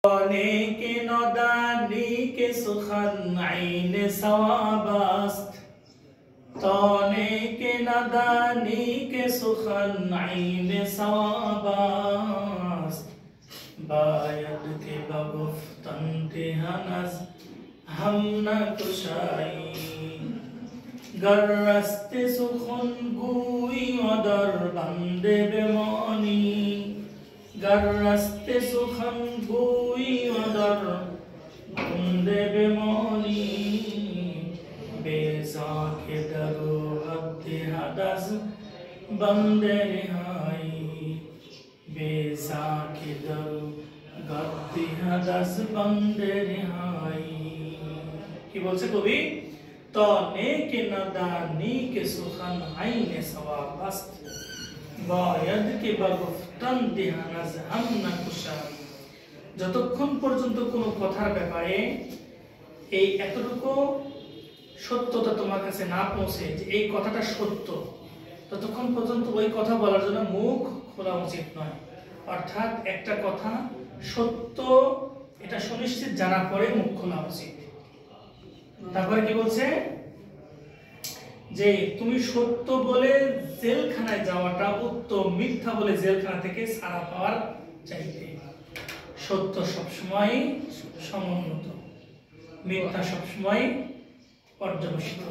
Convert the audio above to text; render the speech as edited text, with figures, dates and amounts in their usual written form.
के नदानी के सुखन आईने सवाबास्त तौने के नदानी के सुखन आईने सवाबास्त बायद के बगुफ्तन तिहनस हम न कुशाई गर्रस्ते सुखन गुई अदर बंदे बेमानी गर्रस्ते सुखन गुई अदर बंदे बेमानी बेजा के दरो अब्दे हदस बंदे रिहाई बेजा के दरो गद्दे हदस बंदे रिहाई কি বলছে কবি तो नेके नदानी के सुखन आईने सवाबस्त बायद के बगुफ्तन दिहानज हम न कुशाई যতক্ষণ পর্যন্ত কোনো কথার ব্যাপারে এই এতটুকু সত্যতা তোমার কাছে না পৌঁছে যে এই কথাটা সত্য ততক্ষণ পর্যন্ত ওই কথা বলার জন্য মুখ খোলা উচিত নয় অর্থাৎ একটা কথা সত্য এটা সুনিশ্চিত জানার পরে মুখ খোলা উচিত তারপরে কি বলছে যে তুমি সত্য বলে জেলখানায় যাওয়াটা উত্তম মিথ্যা বলে জেলখানা থেকে ছাড়া পাওয়ার চাইতে সত্য সবসময় সমুন্নত মিথ্যা সবসময় পর্যবেসিত